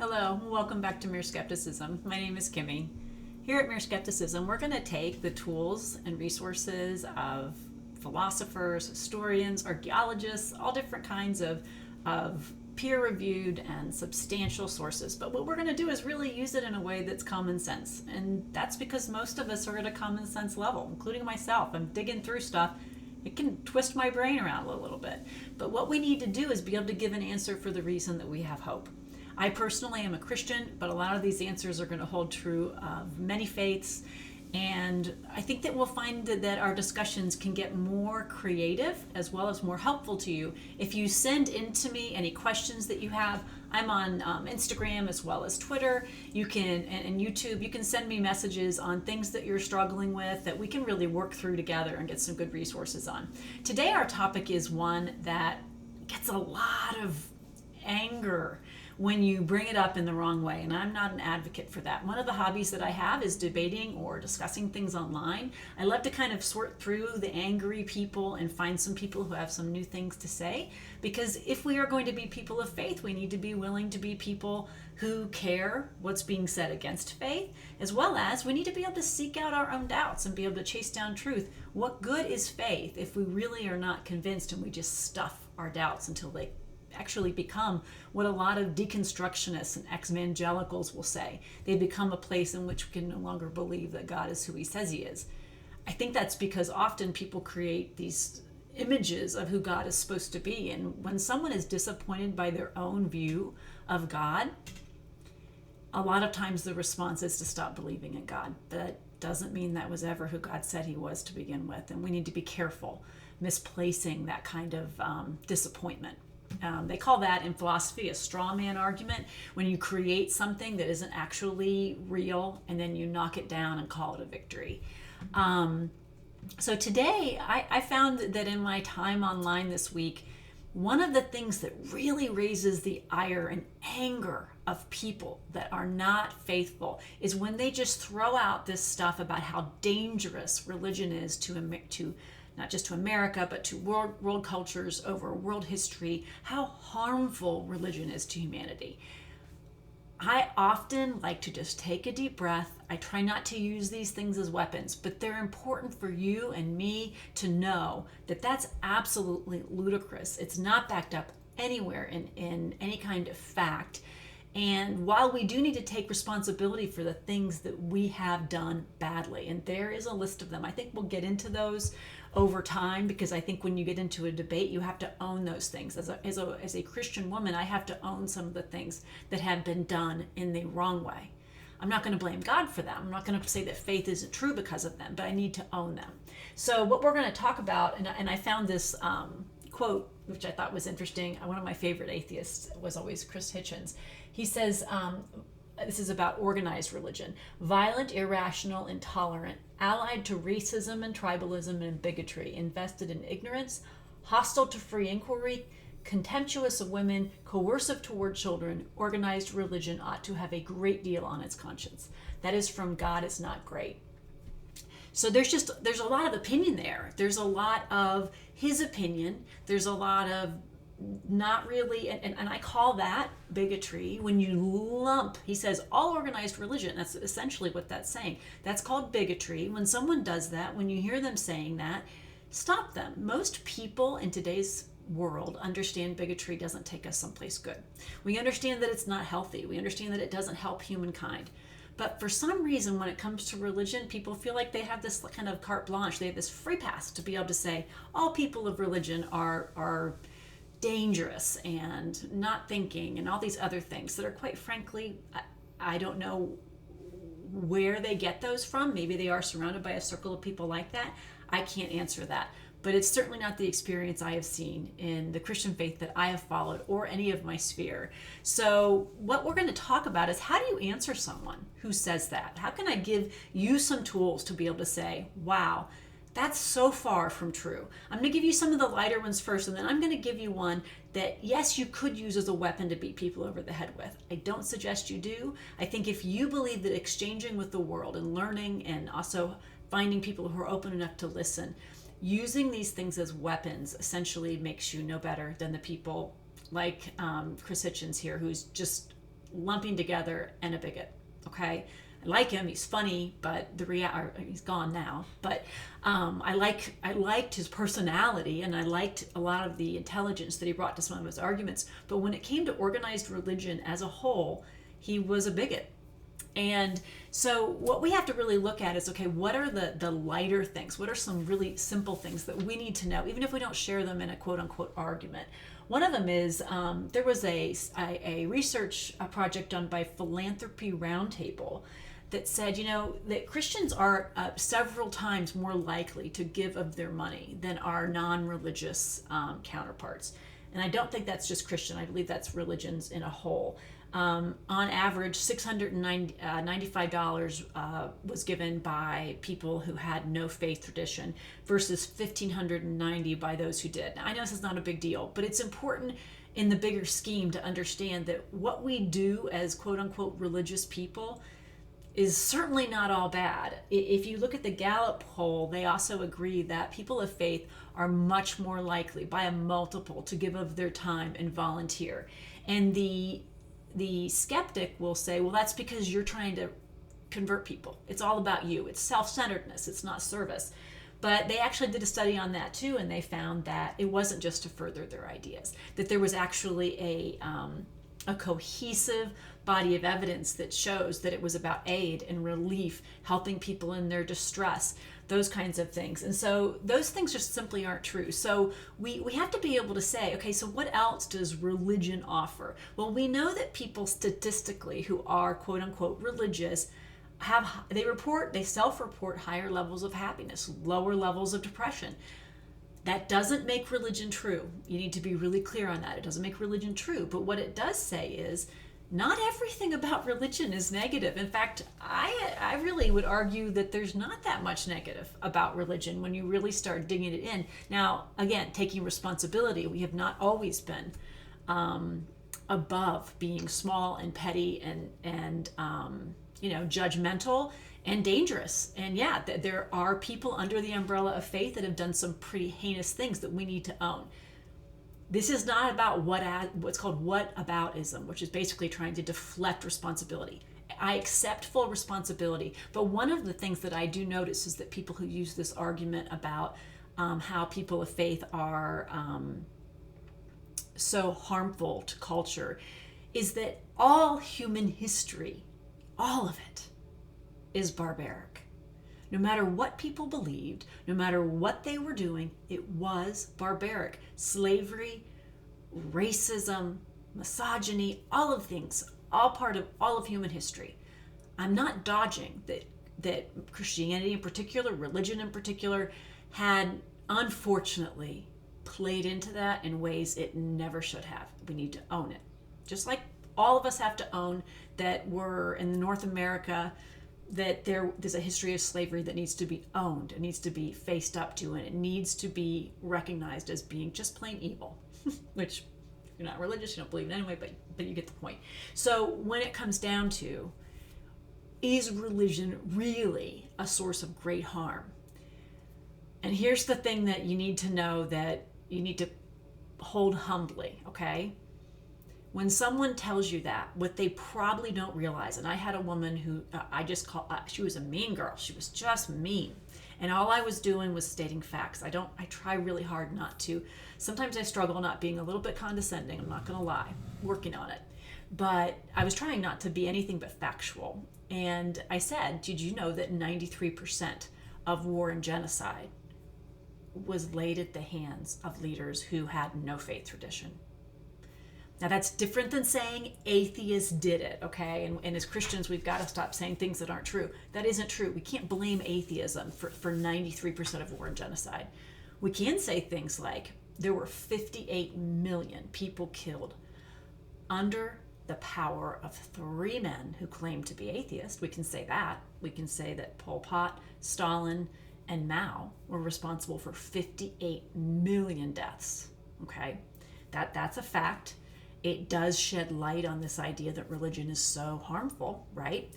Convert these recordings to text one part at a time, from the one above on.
Hello, welcome back to Mere Skepticism. My name is Kimmy. Here at Mere Skepticism, we're going to take the tools and resources of philosophers, historians, archaeologists, all different kinds of peer-reviewed and substantial sources. But what we're going to do is really use it in a way that's common sense. And that's because most of us are at a common sense level, including myself. I'm digging through stuff. It can twist my brain around a little bit. But what we need to do is be able to give an answer for the reason that we have hope. I personally am a Christian, but a lot of these answers are going to hold true of many faiths. And I think that we'll find that our discussions can get more creative as well as more helpful to you if you send in to me any questions that you have. I'm on Instagram as well as Twitter. You can and YouTube. You can send me messages on things that you're struggling with that we can really work through together and get some good resources on. Today our topic is one that gets a lot of anger when you bring it up in the wrong way, and I'm not an advocate for that. One of the hobbies that I have is debating or discussing things online. I love to kind of sort through the angry people and find some people who have some new things to say, because if we are going to be people of faith, we need to be willing to be people who care what's being said against faith, as well as we need to be able to seek out our own doubts and be able to chase down truth. What good is faith if we really are not convinced and we just stuff our doubts until they actually become what a lot of deconstructionists and ex-evangelicals will say. They become a place in which we can no longer believe that God is who he says he is. I think that's because often people create these images of who God is supposed to be, and when someone is disappointed by their own view of God, a lot of times the response is to stop believing in God. That doesn't mean that was ever who God said he was to begin with, and we need to be careful misplacing that kind of disappointment. They call that in philosophy a straw man argument, when you create something that isn't actually real and then you knock it down and call it a victory. So today I found that in my time online this week, one of the things that really raises the ire and anger of people that are not faithful is when they just throw out this stuff about how dangerous religion is to not just to America, but to world cultures over world history, how harmful religion is to humanity. I often like to just take a deep breath. I try not to use these things as weapons, but they're important for you and me to know that that's absolutely ludicrous. It's not backed up anywhere in any kind of fact. And while we do need to take responsibility for the things that we have done badly, and there is a list of them, I think we'll get into those over time, because I think when you get into a debate, you have to own those things. As a Christian woman, I have to own some of the things that have been done in the wrong way. I'm not going to blame God for them. I'm not going to say that faith isn't true because of them, but I need to own them. So what we're going to talk about, and I found this quote, which I thought was interesting. One of my favorite atheists was always Chris Hitchens. He says, this is about organized religion: violent, irrational, intolerant, allied to racism and tribalism and bigotry, invested in ignorance, hostile to free inquiry, contemptuous of women, coercive toward children. Organized religion ought to have a great deal on its conscience. That is from God Is Not Great. So there's a lot of opinion there. There's a lot of his opinion. There's a lot of not really, and I call that bigotry when you lump, he says, all organized religion. That's essentially what that's saying. That's called bigotry. When someone does that, when you hear them saying that, stop them. Most people in today's world understand bigotry doesn't take us someplace good. We understand that it's not healthy. We understand that it doesn't help humankind. But for some reason, when it comes to religion, people feel like they have this kind of carte blanche. They have this free pass to be able to say all people of religion are dangerous and not thinking and all these other things that are, quite frankly, I don't know where they get those from. Maybe they are surrounded by a circle of people like that. I can't answer that. But it's certainly not the experience I have seen in the Christian faith that I have followed or any of my sphere. So what we're going to talk about is, how do you answer someone who says that? How can I give you some tools to be able to say, wow, that's so far from true. I'm going to give you some of the lighter ones first, and then I'm going to give you one that, yes, you could use as a weapon to beat people over the head with. I don't suggest you do. I think if you believe that exchanging with the world and learning and also finding people who are open enough to listen, using these things as weapons essentially makes you no better than the people like Chris Hitchens here, who's just lumping together and a bigot. Okay, I like him. He's funny, but he's gone now. But I liked his personality, and I liked a lot of the intelligence that he brought to some of his arguments. But when it came to organized religion as a whole, he was a bigot. And so what we have to really look at is, okay, what are the lighter things? What are some really simple things that we need to know, even if we don't share them in a quote unquote argument? One of them is there was a research project done by Philanthropy Roundtable that said, that Christians are several times more likely to give of their money than our non-religious counterparts. And I don't think that's just Christian. I believe that's religions in a whole. On average, $695 was given by people who had no faith tradition versus $1,590 by those who did. Now, I know this is not a big deal, but it's important in the bigger scheme to understand that what we do as quote-unquote religious people is certainly not all bad. If you look at the Gallup poll, they also agree that people of faith are much more likely by a multiple to give of their time and volunteer. And the skeptic will say, well, that's because you're trying to convert people. It's all about you. It's self-centeredness. It's not service. But they actually did a study on that too, and they found that it wasn't just to further their ideas, that there was actually a cohesive body of evidence that shows that it was about aid and relief, helping people in their distress, those kinds of things. And so those things just simply aren't true. So we have to be able to say, okay, so what else does religion offer? Well, we know that people statistically who are quote unquote religious they self-report higher levels of happiness, lower levels of depression. That doesn't make religion true. You need to be really clear on that. It doesn't make religion true. But what it does say is not everything about religion is negative. In fact, I really would argue that there's not that much negative about religion when you really start digging it in. Now, again, taking responsibility, we have not always been above being small and petty and judgmental and dangerous. And yeah, there are people under the umbrella of faith that have done some pretty heinous things that we need to own. This is not about what's called whataboutism, which is basically trying to deflect responsibility. I accept full responsibility, but one of the things that I do notice is that people who use this argument about how people of faith are so harmful to culture is that all human history, all of it, is barbaric. No matter what people believed, no matter what they were doing, it was barbaric. Slavery, racism, misogyny, all of things, all part of all of human history. I'm not dodging that Christianity in particular, religion in particular, had unfortunately played into that in ways it never should have. We need to own it. Just like all of us have to own that we're in North America, that there's a history of slavery that needs to be owned. It needs to be faced up to, and it needs to be recognized as being just plain evil, which if you're not religious, you don't believe it anyway, but you get the point. So when it comes down to, is religion really a source of great harm? And here's the thing that you need to know, that you need to hold humbly, okay? When someone tells you that, what they probably don't realize, and I had a woman who she was a mean girl. She was just mean. And all I was doing was stating facts. I try really hard not to. Sometimes I struggle not being a little bit condescending, I'm not gonna lie, working on it. But I was trying not to be anything but factual. And I said, did you know that 93% of war and genocide was laid at the hands of leaders who had no faith tradition? Now that's different than saying atheists did it, okay? And as Christians, we've got to stop saying things that aren't true. That isn't true. We can't blame atheism for 93% of war and genocide. We can say things like, there were 58 million people killed under the power of 3 men who claimed to be atheists. We can say that. We can say that Pol Pot, Stalin, and Mao were responsible for 58 million deaths, okay? That's a fact. It does shed light on this idea that religion is so harmful, right?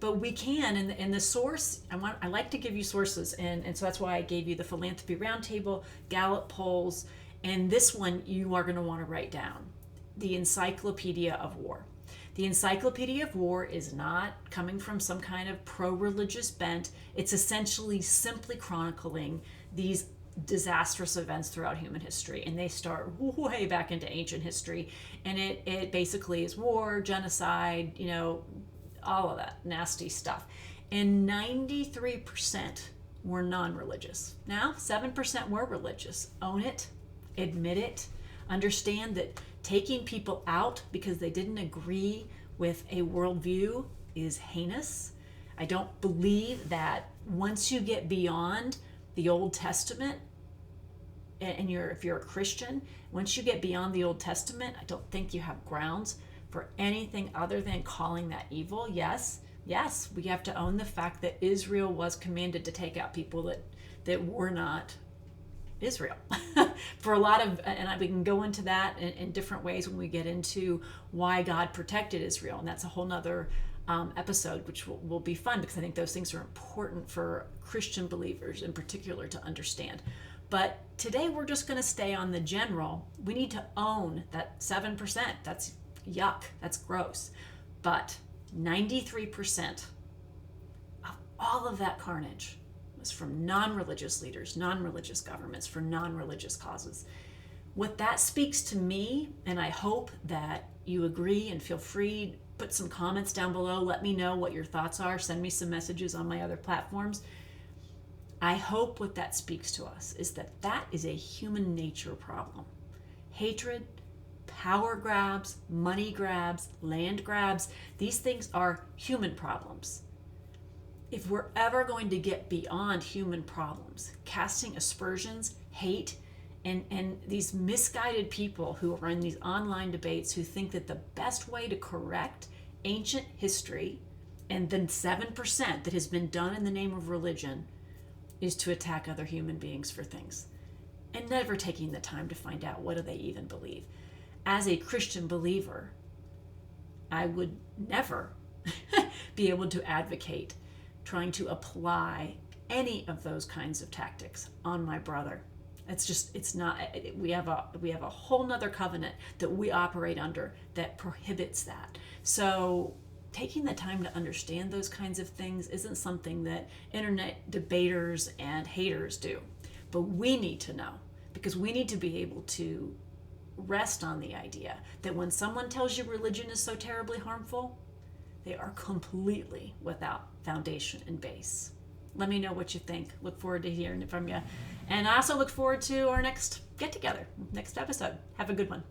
But we can, and the source, I like to give you sources, and so that's why I gave you the Philanthropy Roundtable, Gallup polls, and this one you are going to want to write down, the Encyclopedia of War. The Encyclopedia of War is not coming from some kind of pro-religious bent. It's essentially simply chronicling these disastrous events throughout human history, and they start way back into ancient history, and it basically is war, genocide, all of that nasty stuff. And 93% were non-religious. Now 7% were religious. Own it, admit it, understand that taking people out because they didn't agree with a worldview is heinous. I don't believe that once you get beyond the Old Testament, and if you're a Christian, once you get beyond the Old Testament, I don't think you have grounds for anything other than calling that evil. Yes, we have to own the fact that Israel was commanded to take out people that were not Israel. For a lot of, and we can go into that in different ways when we get into why God protected Israel, and that's a whole nother episode, which will be fun, because I think those things are important for Christian believers in particular to understand. But today we're just going to stay on the general. We need to own that 7%. That's yuck. That's gross. But 93% of all of that carnage was from non-religious leaders, non-religious governments, for non-religious causes. What that speaks to me, and I hope that you agree, and feel free, put some comments down below. Let me know what your thoughts are. Send me some messages on my other platforms. I hope what that speaks to us is that is a human nature problem. Hatred, power grabs, money grabs, land grabs, these things are human problems. If we're ever going to get beyond human problems, casting aspersions, hate, and these misguided people who are in these online debates who think that the best way to correct ancient history and the 7% that has been done in the name of religion is to attack other human beings for things, and never taking the time to find out what do they even believe. As a Christian believer, I would never be able to advocate trying to apply any of those kinds of tactics on my brother. It's not, we have a whole nother covenant that we operate under that prohibits that. So taking the time to understand those kinds of things isn't something that internet debaters and haters do. But we need to know, because we need to be able to rest on the idea that when someone tells you religion is so terribly harmful, they are completely without foundation and base. Let me know what you think. Look forward to hearing it from you. And I also look forward to our next get-together, next episode. Have a good one.